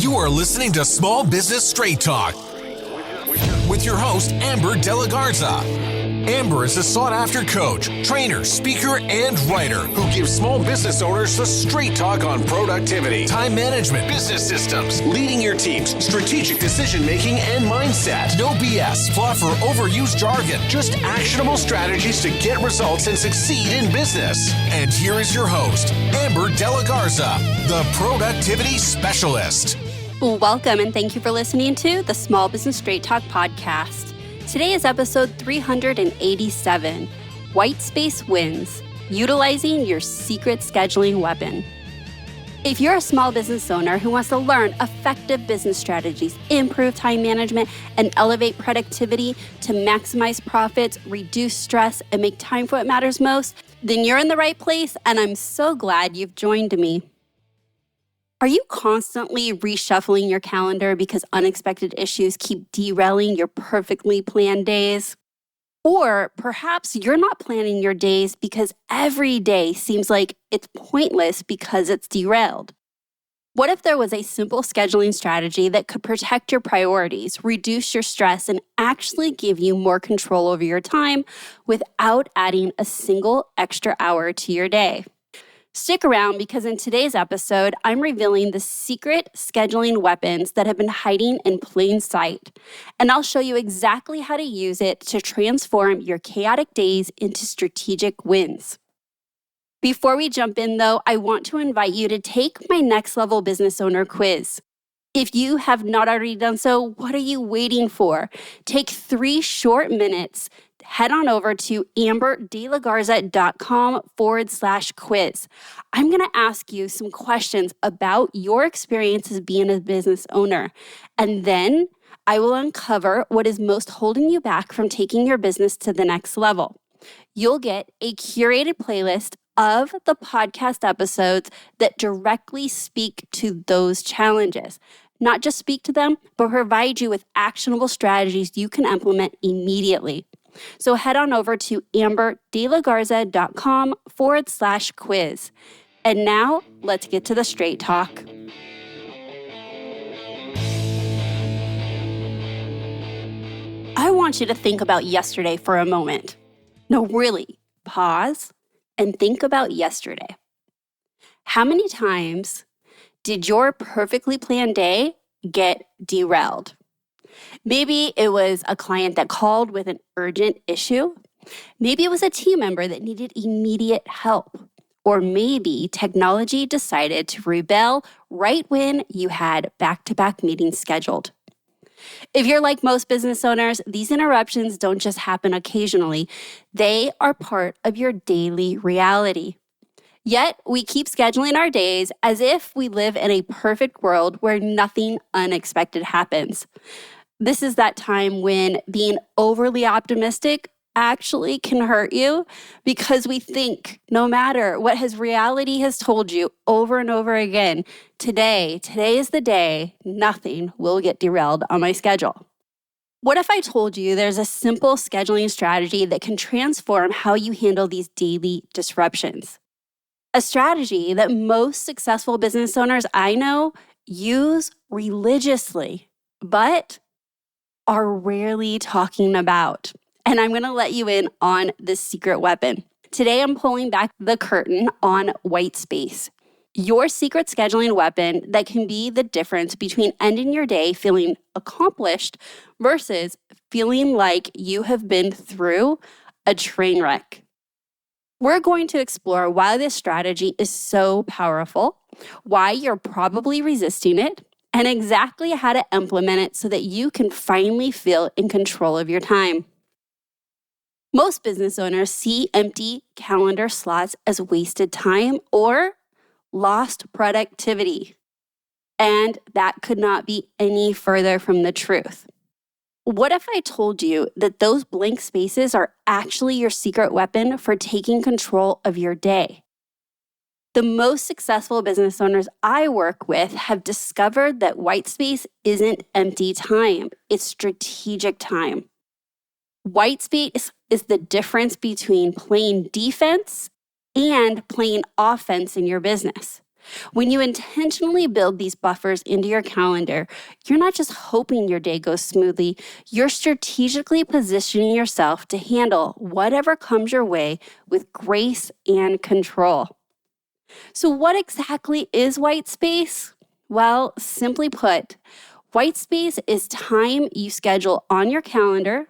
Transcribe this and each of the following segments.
You are listening to Small Business Straight Talk with your host, Amber De La Garza. Amber is a sought-after coach, trainer, speaker, and writer who gives small business owners the straight talk on productivity, time management, business systems, leading your teams, strategic decision-making, and mindset. No BS, fluff, or overused jargon. Just actionable strategies to get results and succeed in business. And here is your host, Amber De La Garza, the Productivity Specialist. Welcome, and thank you for listening to the Small Business Straight Talk podcast. Today is episode 387, White Space Wins, Utilizing Your Secret Scheduling Weapon. If you're a small business owner who wants to learn effective business strategies, improve time management, and elevate productivity to maximize profits, reduce stress, and make time for what matters most, then you're in the right place, and I'm so glad you've joined me. Are you constantly reshuffling your calendar because unexpected issues keep derailing your perfectly planned days? Or perhaps you're not planning your days because every day seems like it's pointless because it's derailed. What if there was a simple scheduling strategy that could protect your priorities, reduce your stress, and actually give you more control over your time without adding a single extra hour to your day? Stick around because in today's episode, I'm revealing the secret scheduling weapons that have been hiding in plain sight. And I'll show you exactly how to use it to transform your chaotic days into strategic wins. Before we jump in though, I want to invite you to take my Next Level Business Owner quiz. If you have not already done so, what are you waiting for? Take 3 short minutes. Head on over to amberdelagarza.com/quiz. I'm going to ask you some questions about your experiences being a business owner. And then I will uncover what is most holding you back from taking your business to the next level. You'll get a curated playlist of the podcast episodes that directly speak to those challenges. Not just speak to them, but provide you with actionable strategies you can implement immediately. So head on over to amberdelagarza.com/quiz. And now let's get to the straight talk. I want you to think about yesterday for a moment. No, really, pause and think about yesterday. How many times did your perfectly planned day get derailed? Maybe it was a client that called with an urgent issue. Maybe it was a team member that needed immediate help. Or maybe technology decided to rebel right when you had back-to-back meetings scheduled. If you're like most business owners, these interruptions don't just happen occasionally. They are part of your daily reality. Yet, we keep scheduling our days as if we live in a perfect world where nothing unexpected happens. This is that time when being overly optimistic actually can hurt you because we think no matter what reality has told you over and over again, today is the day, nothing will get derailed on my schedule. What if I told you there's a simple scheduling strategy that can transform how you handle these daily disruptions? A strategy that most successful business owners I know use religiously, but are rarely talking about. And I'm going to let you in on this secret weapon. Today, I'm pulling back the curtain on white space, your secret scheduling weapon that can be the difference between ending your day feeling accomplished versus feeling like you have been through a train wreck. We're going to explore why this strategy is so powerful, why you're probably resisting it, and exactly how to implement it so that you can finally feel in control of your time. Most business owners see empty calendar slots as wasted time or lost productivity. And that could not be any further from the truth. What if I told you that those blank spaces are actually your secret weapon for taking control of your day? The most successful business owners I work with have discovered that white space isn't empty time, it's strategic time. White space is the difference between playing defense and playing offense in your business. When you intentionally build these buffers into your calendar, you're not just hoping your day goes smoothly, you're strategically positioning yourself to handle whatever comes your way with grace and control. So, what exactly is white space? Well, simply put, white space is time you schedule on your calendar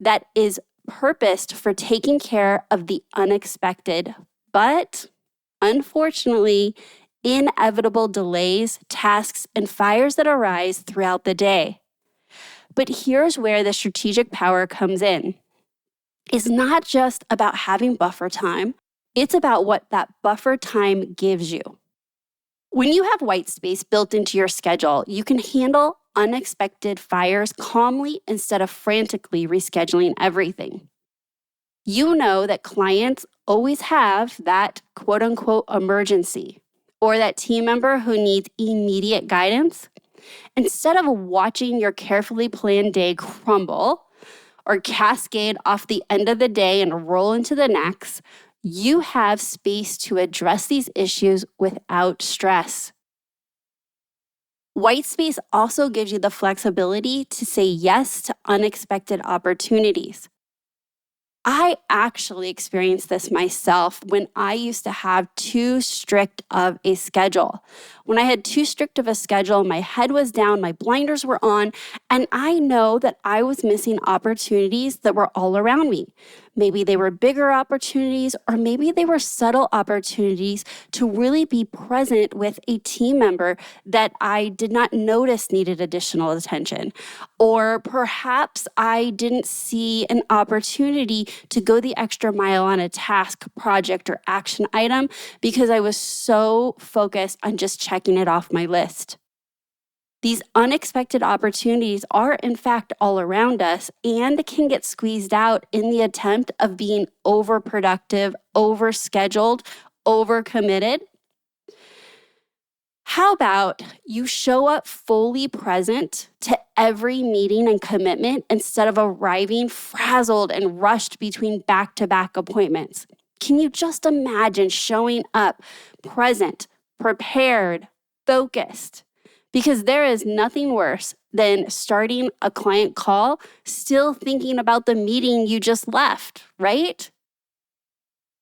that is purposed for taking care of the unexpected, but unfortunately, inevitable delays, tasks, and fires that arise throughout the day. But here's where the strategic power comes in. It's not just about having buffer time, it's about what that buffer time gives you. When you have white space built into your schedule, you can handle unexpected fires calmly instead of frantically rescheduling everything. You know that clients always have that quote unquote emergency or that team member who needs immediate guidance. Instead of watching your carefully planned day crumble or cascade off the end of the day and roll into the next, you have space to address these issues without stress. White space also gives you the flexibility to say yes to unexpected opportunities. I actually experienced this myself when I used to have too strict of a schedule. When I had too strict of a schedule, my head was down, my blinders were on, and I know that I was missing opportunities that were all around me. Maybe they were bigger opportunities, or maybe they were subtle opportunities to really be present with a team member that I did not notice needed additional attention. Or perhaps I didn't see an opportunity to go the extra mile on a task, project, or action item because I was so focused on just checking it off my list. These unexpected opportunities are, in fact, all around us and can get squeezed out in the attempt of being overproductive, overscheduled, overcommitted. How about you show up fully present to every meeting and commitment instead of arriving frazzled and rushed between back-to-back appointments? Can you just imagine showing up present, prepared, focused? Because there is nothing worse than starting a client call still thinking about the meeting you just left, right?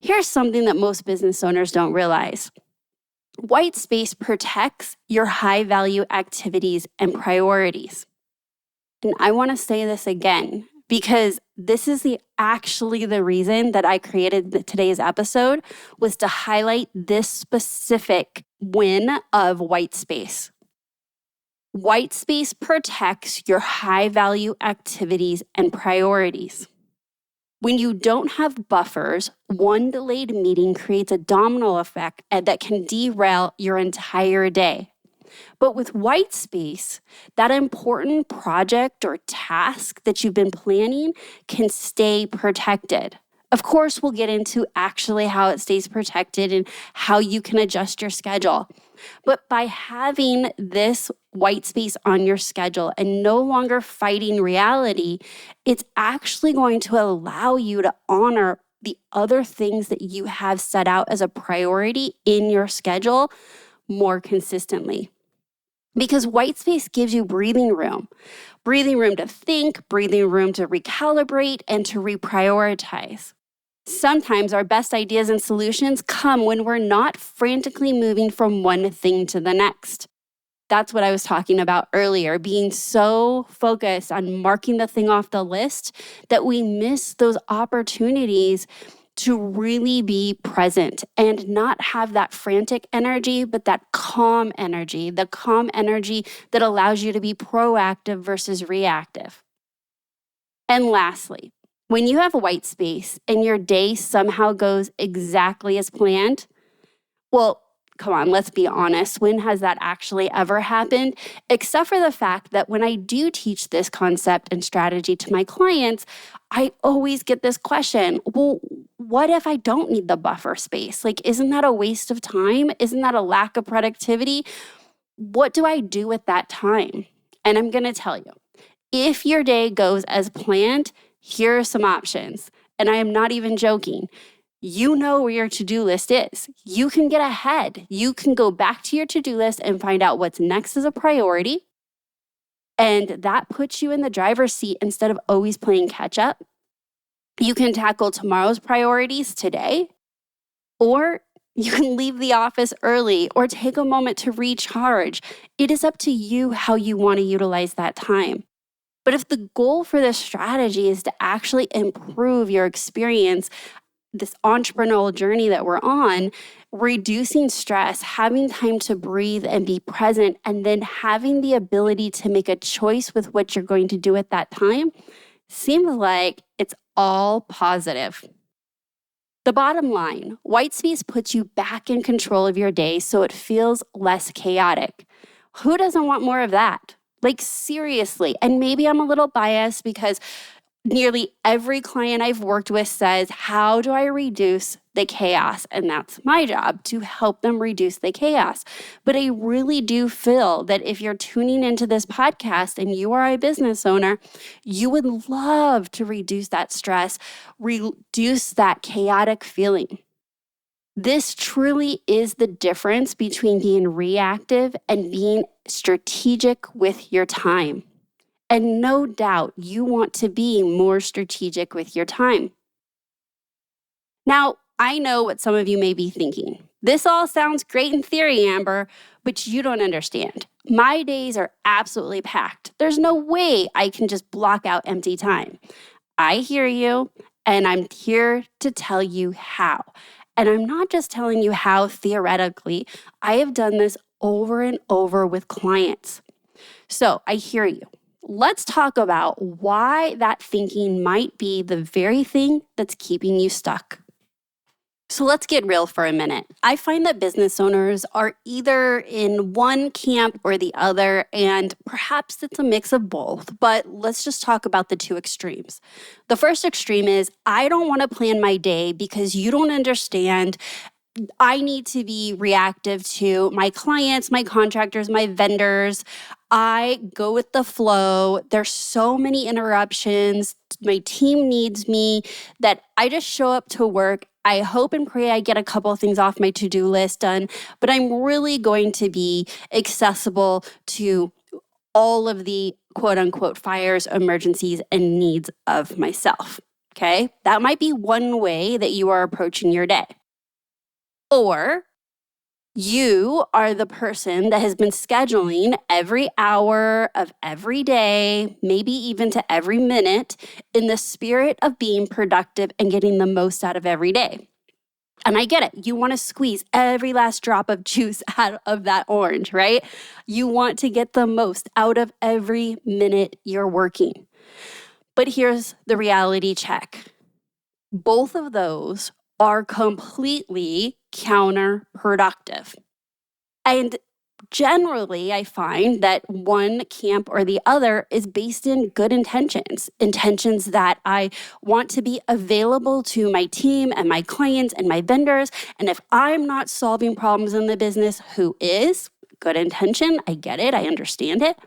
Here's something that most business owners don't realize. White space protects your high-value activities and priorities. And I want to say this again because this is actually the reason that I created today's episode was to highlight this specific win of white space. White space protects your high-value activities and priorities. When you don't have buffers, one delayed meeting creates a domino effect that can derail your entire day. But with white space, that important project or task that you've been planning can stay protected. Of course, we'll get into actually how it stays protected and how you can adjust your schedule. But by having this white space on your schedule and no longer fighting reality, it's actually going to allow you to honor the other things that you have set out as a priority in your schedule more consistently. Because white space gives you breathing room to think, breathing room to recalibrate, and to reprioritize. Sometimes our best ideas and solutions come when we're not frantically moving from one thing to the next. That's what I was talking about earlier, being so focused on marking the thing off the list that we miss those opportunities to really be present and not have that frantic energy, but that calm energy, the calm energy that allows you to be proactive versus reactive. And lastly, when you have white space and your day somehow goes exactly as planned, well, come on, let's be honest. When has that actually ever happened? Except for the fact that when I do teach this concept and strategy to my clients, I always get this question, well, what if I don't need the buffer space? Like, isn't that a waste of time? Isn't that a lack of productivity? What do I do with that time? And I'm going to tell you, if your day goes as planned, here are some options. And I am not even joking. You know where your to-do list is. You can get ahead. You can go back to your to-do list and find out what's next as a priority. And that puts you in the driver's seat instead of always playing catch up. You can tackle tomorrow's priorities today, or you can leave the office early or take a moment to recharge. It is up to you how you want to utilize that time. But if the goal for this strategy is to actually improve your experience, this entrepreneurial journey that we're on, reducing stress, having time to breathe and be present, and then having the ability to make a choice with what you're going to do at that time, seems like it's all positive. The bottom line, Whitespace puts you back in control of your day so it feels less chaotic. Who doesn't want more of that? Like, seriously. And maybe I'm a little biased because nearly every client I've worked with says, how do I reduce the chaos? And that's my job, to help them reduce the chaos. But I really do feel that if you're tuning into this podcast and you are a business owner, you would love to reduce that stress, reduce that chaotic feeling. This truly is the difference between being reactive and being strategic with your time. And no doubt you want to be more strategic with your time. Now, I know what some of you may be thinking. This all sounds great in theory, Amber, but you don't understand. My days are absolutely packed. There's no way I can just block out empty time. I hear you, and I'm here to tell you how. And I'm not just telling you how theoretically. I have done this over and over with clients. So I hear you. Let's talk about why that thinking might be the very thing that's keeping you stuck. So let's get real for a minute. I find that business owners are either in one camp or the other, and perhaps it's a mix of both, but let's just talk about the two extremes. The first extreme is, I don't want to plan my day because you don't understand. I need to be reactive to my clients, my contractors, my vendors. I go with the flow. There's so many interruptions. My team needs me that I just show up to work. I hope and pray I get a couple of things off my to-do list done, but I'm really going to be accessible to all of the quote unquote fires, emergencies, and needs of myself. Okay? That might be one way that you are approaching your day. Or you are the person that has been scheduling every hour of every day, maybe even to every minute, in the spirit of being productive and getting the most out of every day. And I get it. You want to squeeze every last drop of juice out of that orange, right? You want to get the most out of every minute you're working. But here's the reality check. Both of those are completely counterproductive. And generally, I find that one camp or the other is based in good intentions that I want to be available to my team and my clients and my vendors. And if I'm not solving problems in the business, who is? Good intention. I get it. I understand it.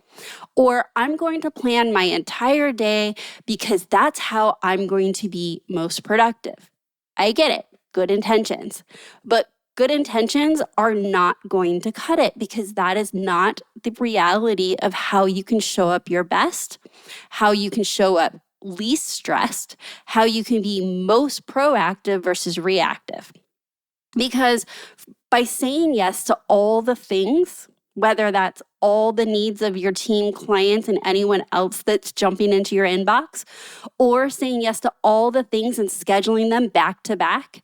Or I'm going to plan my entire day because that's how I'm going to be most productive. I get it. Good intentions. But good intentions are not going to cut it because that is not the reality of how you can show up your best, how you can show up least stressed, how you can be most proactive versus reactive. Because by saying yes to all the things, whether that's all the needs of your team, clients, and anyone else that's jumping into your inbox, or saying yes to all the things and scheduling them back to back,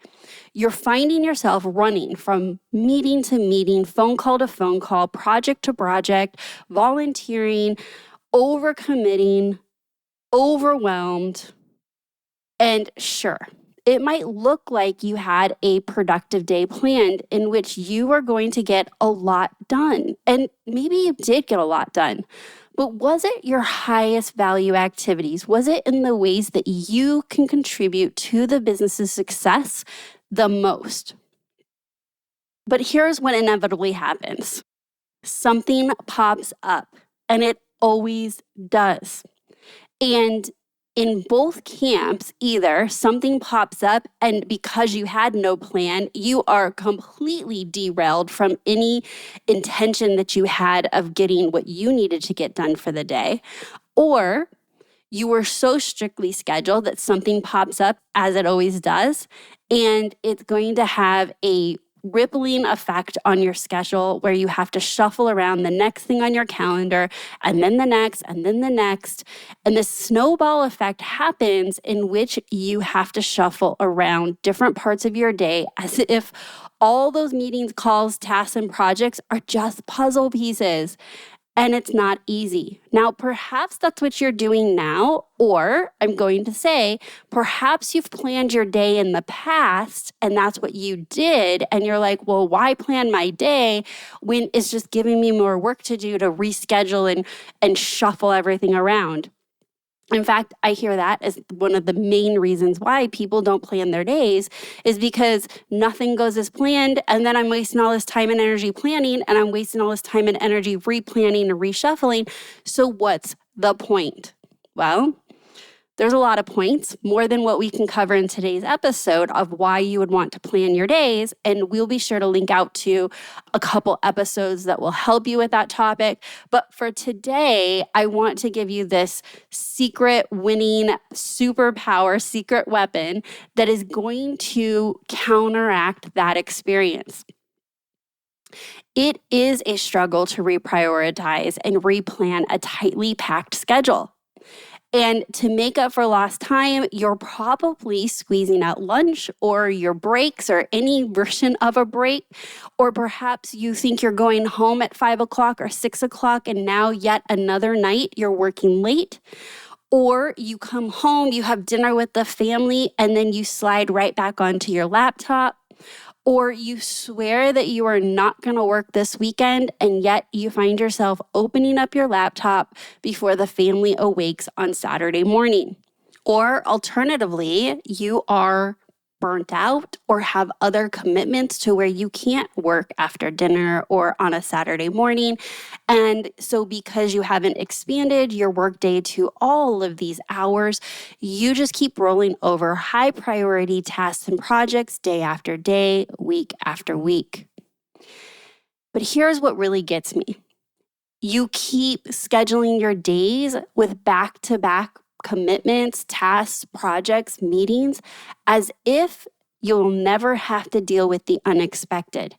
you're finding yourself running from meeting to meeting, phone call to phone call, project to project, volunteering, overcommitting, overwhelmed. And sure, it might look like you had a productive day planned in which you are going to get a lot done. And maybe you did get a lot done. But was it your highest value activities? Was it in the ways that you can contribute to the business's success the most? But here's what inevitably happens. Something pops up, and it always does. And in both camps, either something pops up and because you had no plan, you are completely derailed from any intention that you had of getting what you needed to get done for the day, or you were so strictly scheduled that something pops up, as it always does, and it's going to have a rippling effect on your schedule where you have to shuffle around the next thing on your calendar and then the next and then the next. And this snowball effect happens in which you have to shuffle around different parts of your day as if all those meetings, calls, tasks, and projects are just puzzle pieces. And it's not easy. Now, perhaps that's what you're doing now, or I'm going to say, perhaps you've planned your day in the past and that's what you did. And you're like, well, why plan my day when it's just giving me more work to do to reschedule and shuffle everything around? In fact, I hear that as one of the main reasons why people don't plan their days is because nothing goes as planned. And then I'm wasting all this time and energy planning, and I'm wasting all this time and energy replanning and reshuffling. So what's the point? Well, there's a lot of points, more than what we can cover in today's episode of why you would want to plan your days. And we'll be sure to link out to a couple episodes that will help you with that topic. But for today, I want to give you this secret winning superpower, secret weapon that is going to counteract that experience. It is a struggle to reprioritize and replan a tightly packed schedule. And to make up for lost time, you're probably squeezing out lunch or your breaks or any version of a break. Or perhaps you think you're going home at 5 o'clock or 6 o'clock and now yet another night you're working late. Or you come home, you have dinner with the family, and then you slide right back onto your laptop. Or you swear that you are not going to work this weekend, and yet you find yourself opening up your laptop before the family awakes on Saturday morning. Or alternatively, you are burnt out or have other commitments to where you can't work after dinner or on a Saturday morning. And so because you haven't expanded your workday to all of these hours, you just keep rolling over high priority tasks and projects day after day, week after week. But here's what really gets me. You keep scheduling your days with back-to-back commitments, tasks, projects, meetings, as if you'll never have to deal with the unexpected.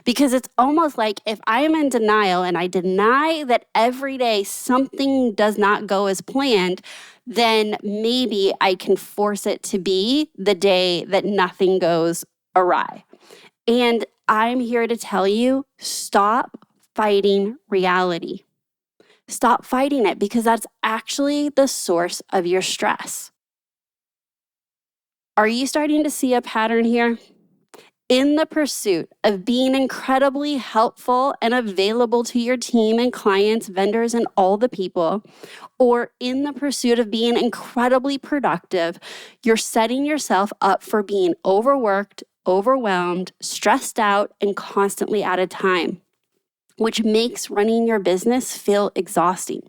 Because it's almost like if I am in denial and I deny that every day something does not go as planned, then maybe I can force it to be the day that nothing goes awry. And I'm here to tell you, stop fighting reality. Stop fighting it, because that's actually the source of your stress. Are you starting to see a pattern here? In the pursuit of being incredibly helpful and available to your team and clients, vendors, and all the people, or in the pursuit of being incredibly productive, you're setting yourself up for being overworked, overwhelmed, stressed out, and constantly out of time, which makes running your business feel exhausting.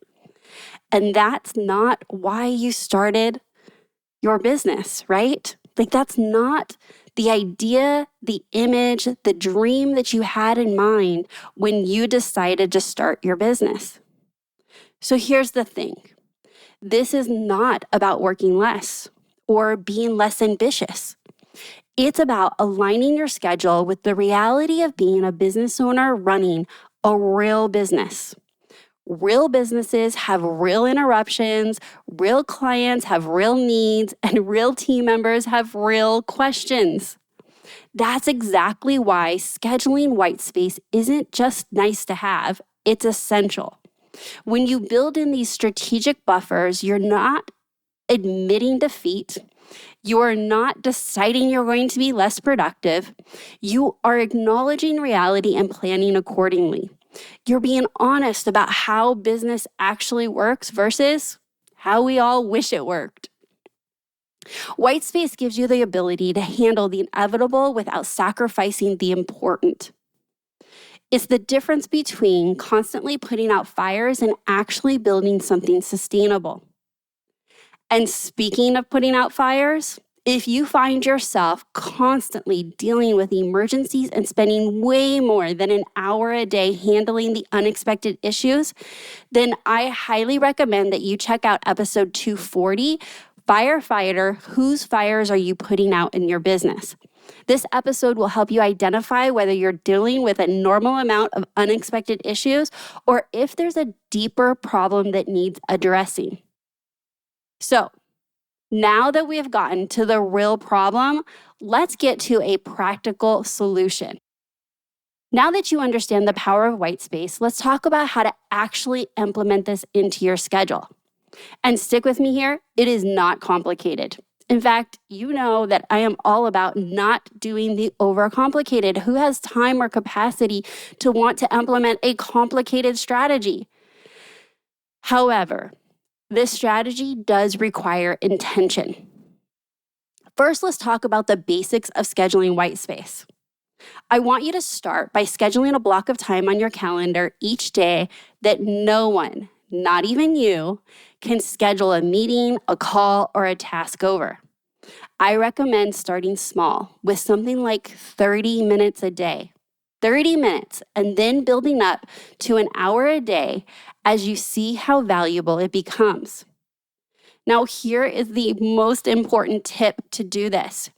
And that's not why you started your business, right? Like, that's not the idea, the image, the dream that you had in mind when you decided to start your business. So here's the thing. This is not about working less or being less ambitious. It's about aligning your schedule with the reality of being a business owner running a real business. Real businesses have real interruptions, real clients have real needs, and real team members have real questions. That's exactly why scheduling white space isn't just nice to have, it's essential. When you build in these strategic buffers, you're not admitting defeat. You are not deciding you're going to be less productive. You are acknowledging reality and planning accordingly. You're being honest about how business actually works versus how we all wish it worked. White space gives you the ability to handle the inevitable without sacrificing the important. It's the difference between constantly putting out fires and actually building something sustainable. And speaking of putting out fires, if you find yourself constantly dealing with emergencies and spending way more than an hour a day handling the unexpected issues, then I highly recommend that you check out episode 240, Firefighter, Whose Fires Are You Putting Out in Your Business? This episode will help you identify whether you're dealing with a normal amount of unexpected issues or if there's a deeper problem that needs addressing. So, now that we have gotten to the real problem, let's get to a practical solution. Now that you understand the power of white space, let's talk about how to actually implement this into your schedule. And stick with me here, it is not complicated. In fact, you know that I am all about not doing the overcomplicated. Who has time or capacity to want to implement a complicated strategy? However, this strategy does require intention. First, let's talk about the basics of scheduling white space. I want you to start by scheduling a block of time on your calendar each day that no one, not even you, can schedule a meeting, a call, or a task over. I recommend starting small with something like 30 minutes a day. 30 minutes, and then building up to an hour a day as you see how valuable it becomes. Now, here is the most important tip to do this.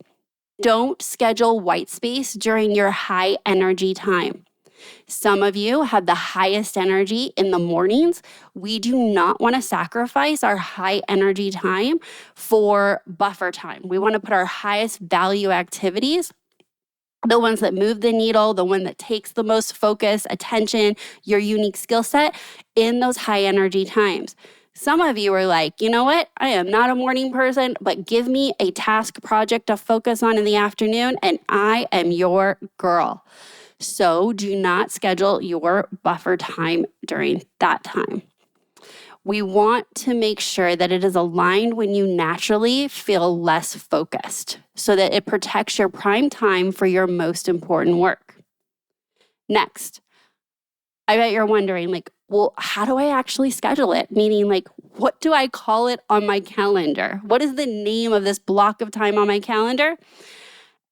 Don't schedule white space during your high energy time. Some of you have the highest energy in the mornings. We do not want to sacrifice our high energy time for buffer time. We want to put our highest value activities, the ones that move the needle, the one that takes the most focus, attention, your unique skill set in those high energy times. Some of you are like, you know what? I am not a morning person, but give me a task project to focus on in the afternoon and I am your girl. So do not schedule your buffer time during that time. We want to make sure that it is aligned when you naturally feel less focused so that it protects your prime time for your most important work. Next, I bet you're wondering, well, how do I actually schedule it? Meaning, what do I call it on my calendar? What is the name of this block of time on my calendar?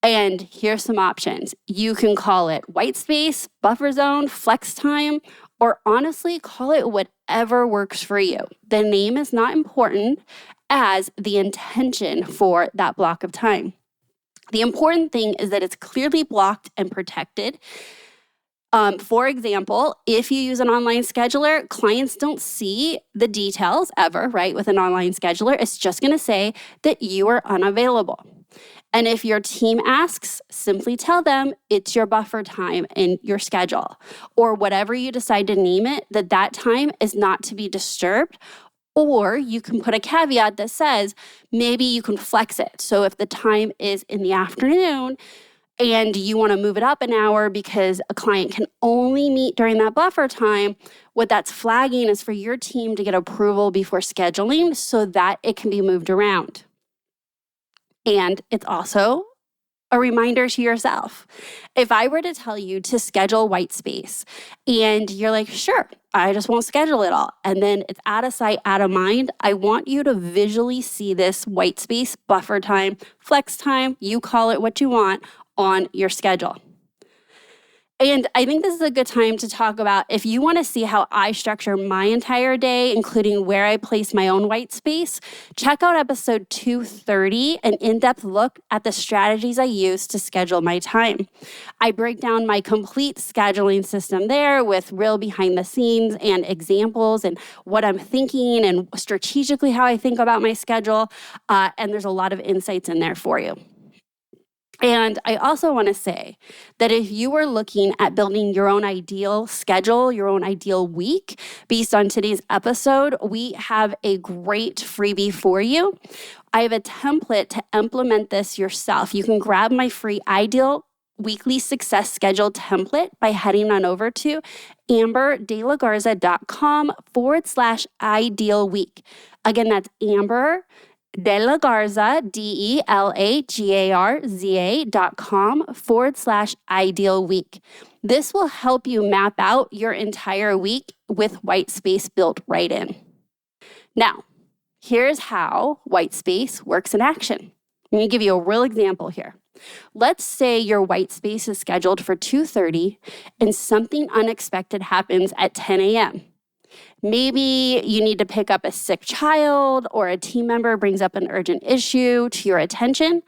And here's some options. You can call it white space, buffer zone, flex time, or honestly, call it whatever works for you. The name is not important as the intention for that block of time. The important thing is that it's clearly blocked and protected. For example, if you use an online scheduler, clients don't see the details ever, right? With an online scheduler, it's just going to say that you are unavailable. And if your team asks, simply tell them it's your buffer time in your schedule, or whatever you decide to name it, that time is not to be disturbed. Or you can put a caveat that says maybe you can flex it. So if the time is in the afternoon and you want to move it up an hour because a client can only meet during that buffer time, what that's flagging is for your team to get approval before scheduling so that it can be moved around. And it's also a reminder to yourself. If I were to tell you to schedule white space and you're like, sure, I just won't schedule it all, and then it's out of sight, out of mind, I want you to visually see this white space, buffer time, flex time, you call it what you want, on your schedule. And I think this is a good time to talk about if you want to see how I structure my entire day, including where I place my own white space, check out episode 230, an in-depth look at the strategies I use to schedule my time. I break down my complete scheduling system there with real behind the scenes and examples and what I'm thinking and strategically how I think about my schedule. And there's a lot of insights in there for you. And I also want to say that if you are looking at building your own ideal schedule, your own ideal week, based on today's episode, we have a great freebie for you. I have a template to implement this yourself. You can grab my free Ideal Weekly Success Schedule template by heading on over to amberdelagarza.com/ideal week. Again, that's Amber Delagarza, DELAGARZA.com/ideal week. This will help you map out your entire week with white space built right in. Now, Here's how white space works in action. Let me give you a real example here. Let's say your white space is scheduled for 2:30 and something unexpected happens at 10 a.m. Maybe you need to pick up a sick child or a team member brings up an urgent issue to your attention.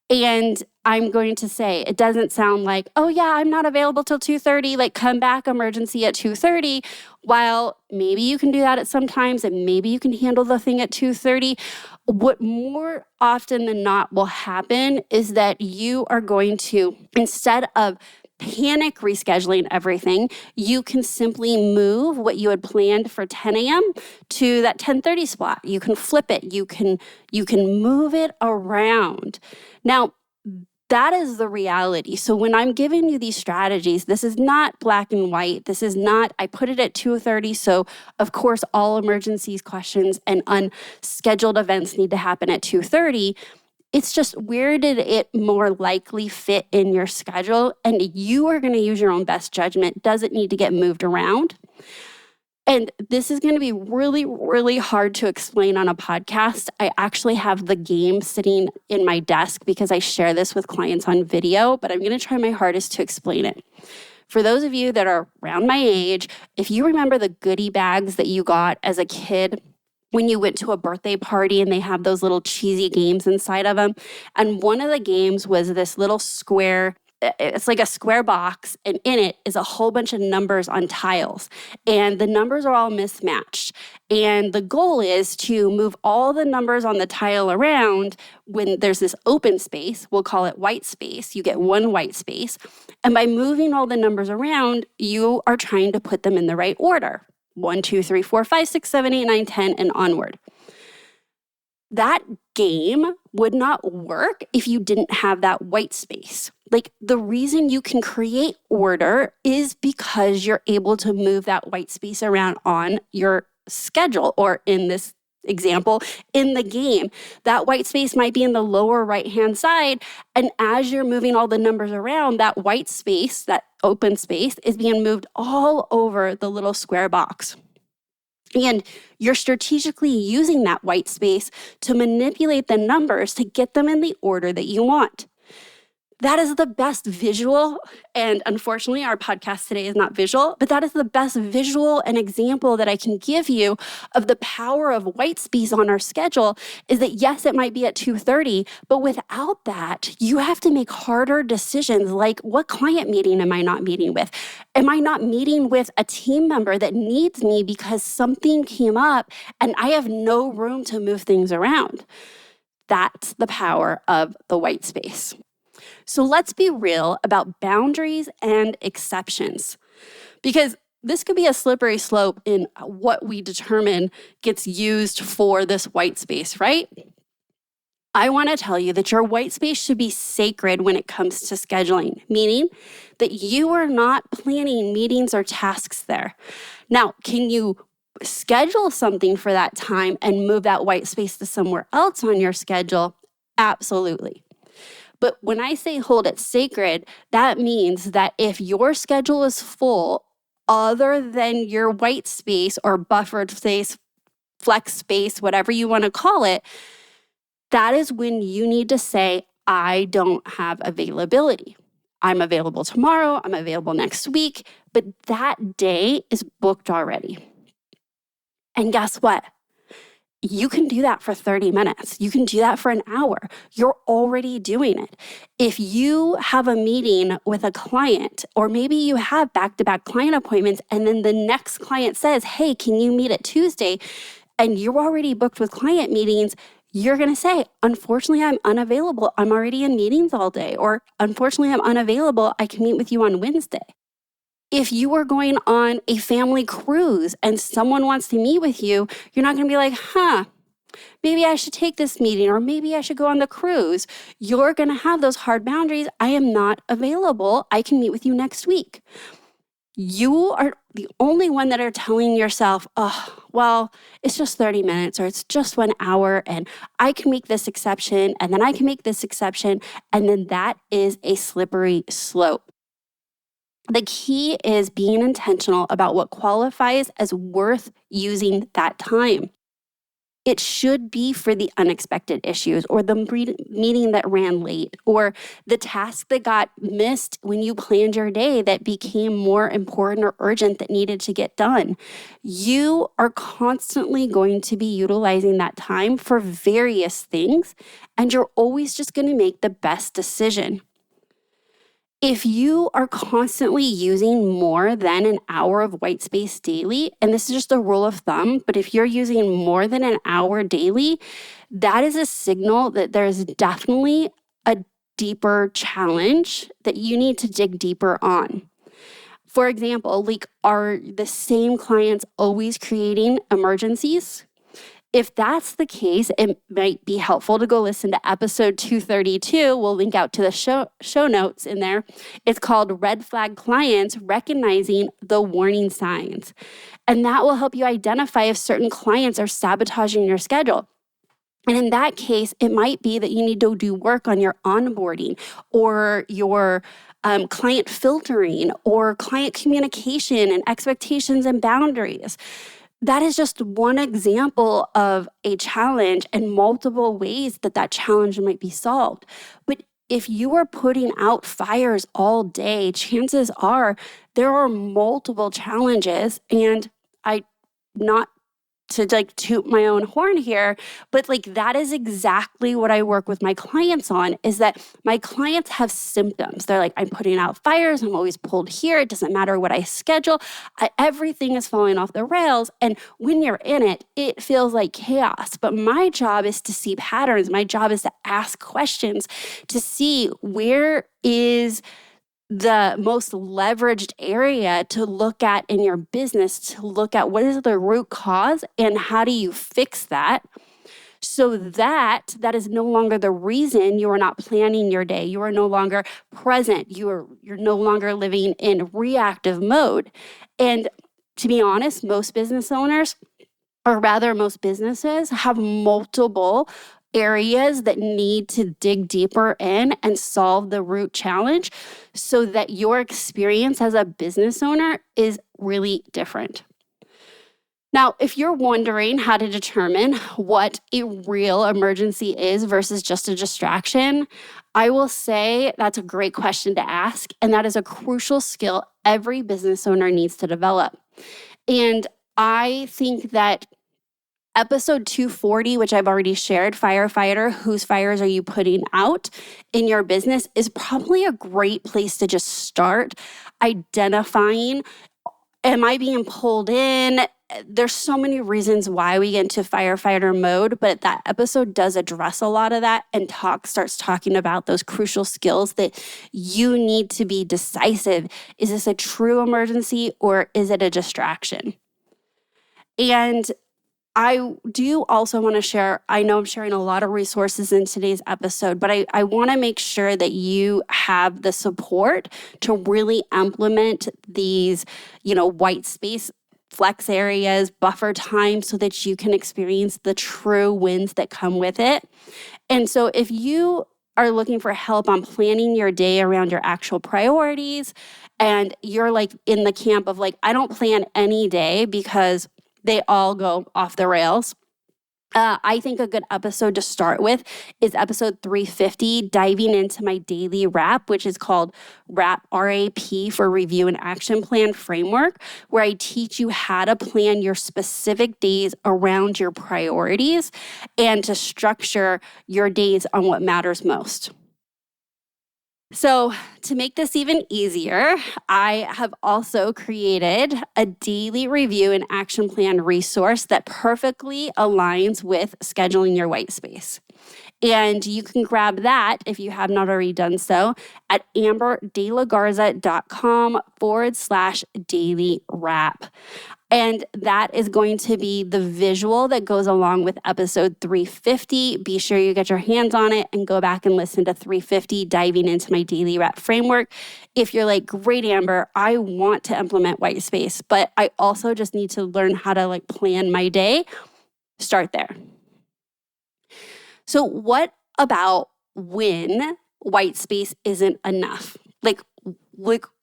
And I'm going to say, it doesn't sound like, oh yeah, I'm not available till 2:30, like come back emergency at 2:30. While maybe you can do that at some times and maybe you can handle the thing at 2:30. What more often than not will happen is that you are going to, instead of panic rescheduling everything, you can simply move what you had planned for 10 a.m. to that 10:30 spot. You can flip it. You can move it around. Now, that is the reality. So when I'm giving you these strategies, this is not black and white. This is not, I put it at 2:30. So of course, all emergencies, questions, and unscheduled events need to happen at 2:30. It's just, where did it more likely fit in your schedule? And you are going to use your own best judgment. Does it need to get moved around? And this is going to be really, really hard to explain on a podcast. I actually have the game sitting in my desk because I share this with clients on video, but I'm going to try my hardest to explain it. For those of you that are around my age, if you remember the goodie bags that you got as a kid, when you went to a birthday party and they have those little cheesy games inside of them. And one of the games was this little square, it's like a square box, and in it is a whole bunch of numbers on tiles. And the numbers are all mismatched. And the goal is to move all the numbers on the tile around. When there's this open space, we'll call it white space. You get one white space. And by moving all the numbers around, you are trying to put them in the right order. 1, 2, 3, 4, 5, 6, 7, 8, 9, 10, and onward. That game would not work if you didn't have that white space. Like, the reason you can create order is because you're able to move that white space around on your schedule, or in this example, in the game. That white space might be in the lower right-hand side, and as you're moving all the numbers around, that white space, that open space, is being moved all over the little square box. And you're strategically using that white space to manipulate the numbers to get them in the order that you want. That is the best visual, and unfortunately our podcast today is not visual, but that is the best visual and example that I can give you of the power of white space on our schedule. Is that yes, it might be at 2:30, but without that, you have to make harder decisions like, what client meeting am I not meeting with? Am I not meeting with a team member that needs me because something came up and I have no room to move things around? That's the power of the white space. So let's be real about boundaries and exceptions, because this could be a slippery slope in what we determine gets used for this white space, right? I want to tell you that your white space should be sacred when it comes to scheduling, meaning that you are not planning meetings or tasks there. Now, can you schedule something for that time and move that white space to somewhere else on your schedule? Absolutely. But when I say hold it sacred, that means that if your schedule is full, other than your white space or buffered space, flex space, whatever you want to call it, that is when you need to say, I don't have availability. I'm available tomorrow, I'm available next week, but that day is booked already. And guess what? You can do that for 30 minutes. You can do that for an hour. You're already doing it. If you have a meeting with a client, or maybe you have back-to-back client appointments, and then the next client says, hey, can you meet at Tuesday? And you're already booked with client meetings, you're going to say, unfortunately, I'm unavailable. I'm already in meetings all day. Or unfortunately, I'm unavailable. I can meet with you on Wednesday. If you are going on a family cruise and someone wants to meet with you, you're not going to be like, maybe I should take this meeting, or maybe I should go on the cruise. You're going to have those hard boundaries. I am not available. I can meet with you next week. You are the only one that are telling yourself, it's just 30 minutes or it's just 1 hour and I can make this exception and then I can make this exception. And then that is a slippery slope. The key is being intentional about what qualifies as worth using that time. It should be for the unexpected issues or the meeting that ran late or the task that got missed when you planned your day that became more important or urgent that needed to get done. You are constantly going to be utilizing that time for various things, and you're always just going to make the best decision. If you are constantly using more than an hour of white space daily, and this is just a rule of thumb, but if you're using more than an hour daily, that is a signal that there's definitely a deeper challenge that you need to dig deeper on. For example, like, are the same clients always creating emergencies? If that's the case, it might be helpful to go listen to episode 232. We'll link out to the show notes in there. It's called Red Flag Clients, Recognizing the Warning Signs. And that will help you identify if certain clients are sabotaging your schedule. And in that case, it might be that you need to do work on your onboarding or your client filtering or client communication and expectations and boundaries. That is just one example of a challenge and multiple ways that challenge might be solved. But if you are putting out fires all day, chances are there are multiple challenges. And not to toot my own horn here, but that is exactly what I work with my clients on, is that my clients have symptoms. They're like, I'm putting out fires. I'm always pulled here. It doesn't matter what I schedule. Everything is falling off the rails. And when you're in it, it feels like chaos. But my job is to see patterns. My job is to ask questions to see where is the most leveraged area to look at in your business, to look at what is the root cause and how do you fix that, so that is no longer the reason you are not planning your day. You are no longer present. You're no longer living in reactive mode. And to be honest, most business owners, or rather most businesses, have multiple areas that need to dig deeper in and solve the root challenge so that your experience as a business owner is really different. Now, if you're wondering how to determine what a real emergency is versus just a distraction, I will say that's a great question to ask, and that is a crucial skill every business owner needs to develop. And I think that episode 240, which I've already shared, Firefighter, whose fires are you putting out in your business, is probably a great place to just start identifying, am I being pulled in? There's so many reasons why we get into firefighter mode, but that episode does address a lot of that and starts talking about those crucial skills that you need to be decisive. Is this a true emergency or is it a distraction? And I do also want to share, I know I'm sharing a lot of resources in today's episode, but I want to make sure that you have the support to really implement these, white space flex areas, buffer time, so that you can experience the true wins that come with it. And so if you are looking for help on planning your day around your actual priorities, and you're in the camp of I don't plan any day because they all go off the rails, I think a good episode to start with is episode 350, diving into my daily wrap, which is called RAP, R-A-P, for Review and Action Plan Framework, where I teach you how to plan your specific days around your priorities and to structure your days on what matters most. So to make this even easier, I have also created a daily review and action plan resource that perfectly aligns with scheduling your white space. And you can grab that, if you have not already done so, at amberdelagarza.com/daily wrap. And that is going to be the visual that goes along with episode 350. Be sure you get your hands on it and go back and listen to 350, diving into my daily wrap framework. If you're great, Amber, I want to implement white space, but I also just need to learn how to plan my day, start there. So what about when white space isn't enough?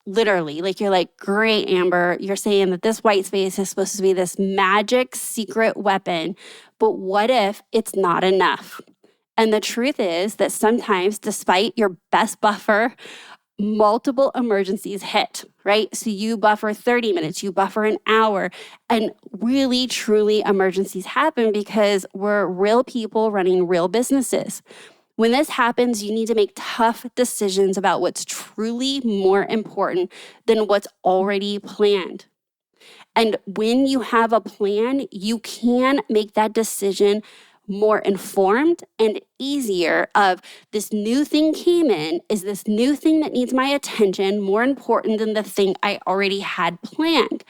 Literally, you're great, Amber, you're saying that this white space is supposed to be this magic secret weapon, But what if it's not enough? And the truth is that sometimes, despite your best buffer, multiple emergencies hit, right? So you buffer 30 minutes, you buffer an hour, and really, truly emergencies happen because we're real people running real businesses. When this happens, you need to make tough decisions about what's truly more important than what's already planned. And when you have a plan, you can make that decision more informed and easier of this new thing came in. Is this new thing that needs my attention more important than the thing I already had planned?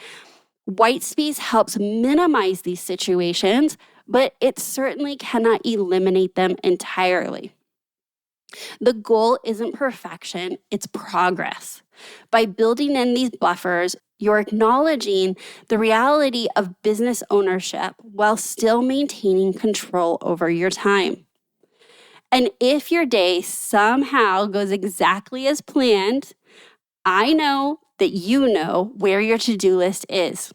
White space helps minimize these situations, but it certainly cannot eliminate them entirely. The goal isn't perfection, it's progress. By building in these buffers, you're acknowledging the reality of business ownership while still maintaining control over your time. And if your day somehow goes exactly as planned, I know that you know where your to-do list is.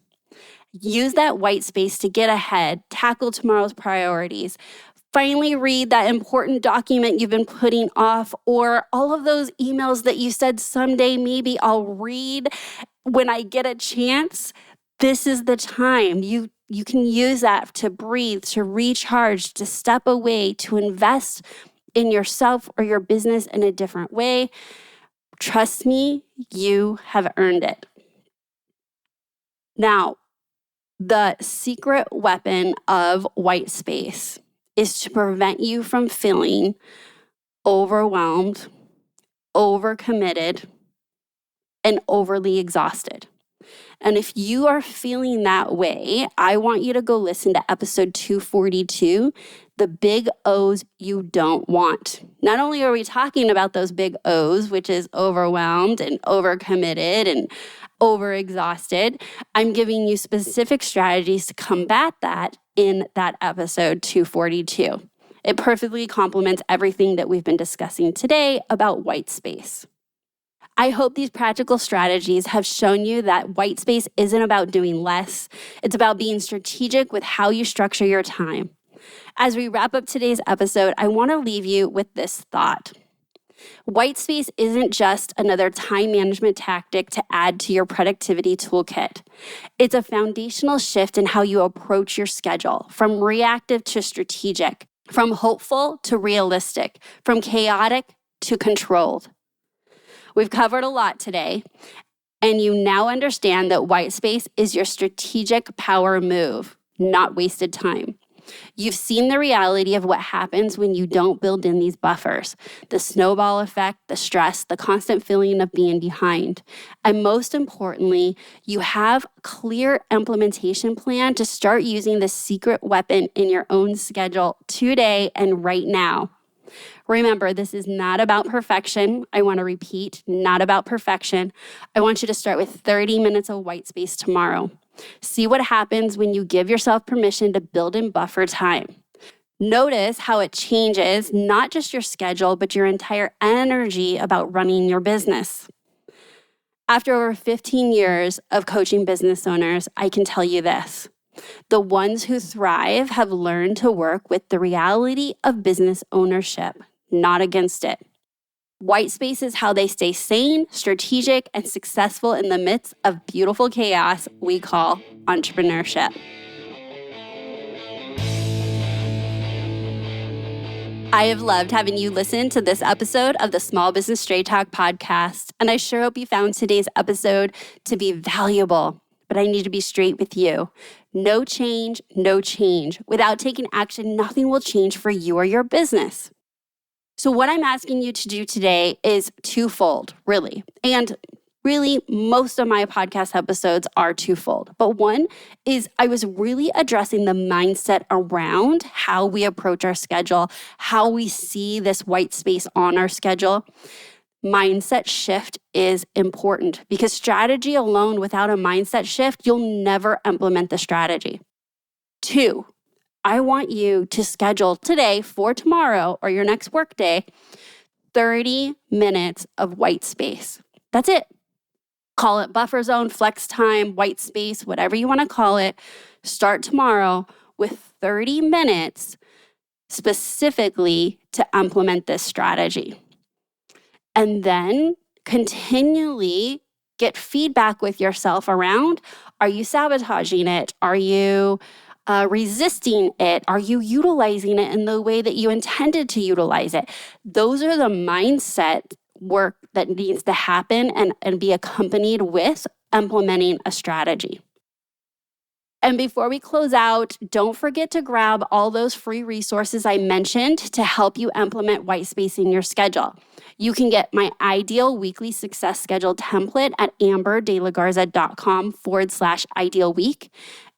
Use that white space to get ahead, tackle tomorrow's priorities, finally read that important document you've been putting off, or all of those emails that you said someday maybe I'll read when I get a chance. This is the time. You can use that to breathe, to recharge, to step away, to invest in yourself or your business in a different way. Trust me, you have earned it. Now, the secret weapon of white space is to prevent you from feeling overwhelmed, overcommitted, and overly exhausted. And if you are feeling that way, I want you to go listen to episode 242, the big O's you don't want. Not only are we talking about those big O's, which is overwhelmed and overcommitted and overexhausted, I'm giving you specific strategies to combat that in that episode 242. It perfectly complements everything that we've been discussing today about white space. I hope these practical strategies have shown you that white space isn't about doing less. It's about being strategic with how you structure your time. As we wrap up today's episode, I want to leave you with this thought. White space isn't just another time management tactic to add to your productivity toolkit. It's a foundational shift in how you approach your schedule, from reactive to strategic, from hopeful to realistic, from chaotic to controlled. We've covered a lot today, and you now understand that white space is your strategic power move, not wasted time. You've seen the reality of what happens when you don't build in these buffers, the snowball effect, the stress, the constant feeling of being behind. And most importantly, you have a clear implementation plan to start using this secret weapon in your own schedule today and right now. Remember, this is not about perfection. I want to repeat, not about perfection. I want you to start with 30 minutes of white space tomorrow. See what happens when you give yourself permission to build in buffer time. Notice how it changes not just your schedule, but your entire energy about running your business. After over 15 years of coaching business owners, I can tell you this. The ones who thrive have learned to work with the reality of business ownership, not against it. White space is how they stay sane, strategic, and successful in the midst of beautiful chaos we call entrepreneurship. I have loved having you listen to this episode of the Small Business Straight Talk podcast, and I sure hope you found today's episode to be valuable. But I need to be straight with you. No change, no change. Without taking action, nothing will change for you or your business. So what I'm asking you to do today is twofold, really. And really, most of my podcast episodes are twofold. But one is I was really addressing the mindset around how we approach our schedule, how we see this white space on our schedule. Mindset shift is important because strategy alone without a mindset shift, you'll never implement the strategy. 2, I want you to schedule today for tomorrow or your next workday, 30 minutes of white space. That's it. Call it buffer zone, flex time, white space, whatever you want to call it. Start tomorrow with 30 minutes specifically to implement this strategy. And then continually get feedback with yourself around, are you sabotaging it? Are you resisting it? Are you utilizing it in the way that you intended to utilize it? Those are the mindset work that needs to happen and be accompanied with implementing a strategy. And before we close out, don't forget to grab all those free resources I mentioned to help you implement white space in your schedule. You can get my ideal weekly success schedule template at amberdelagarza.com/ideal week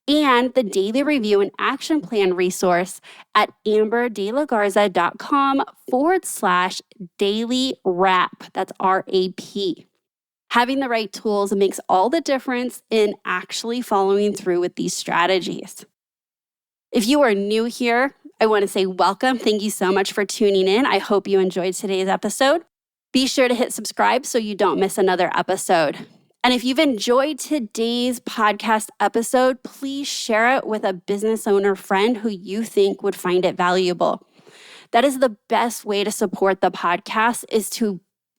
and the daily review and action plan resource at amberdelagarza.com/daily wrap. That's RAP. Having the right tools makes all the difference in actually following through with these strategies. If you are new here, I want to say welcome. Thank you so much for tuning in. I hope you enjoyed today's episode. Be sure to hit subscribe so you don't miss another episode. And if you've enjoyed today's podcast episode, please share it with a business owner friend who you think would find it valuable. That is the best way to support the podcast, is to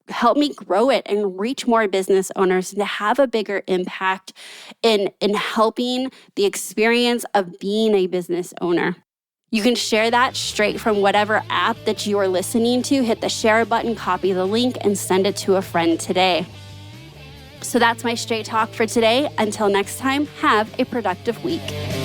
help me grow it and reach more business owners and to have a bigger impact in helping the experience of being a business owner. You can share that straight from whatever app that you are listening to. Hit the share button, copy the link, and send it to a friend today. So that's my straight talk for today. Until next time, have a productive week.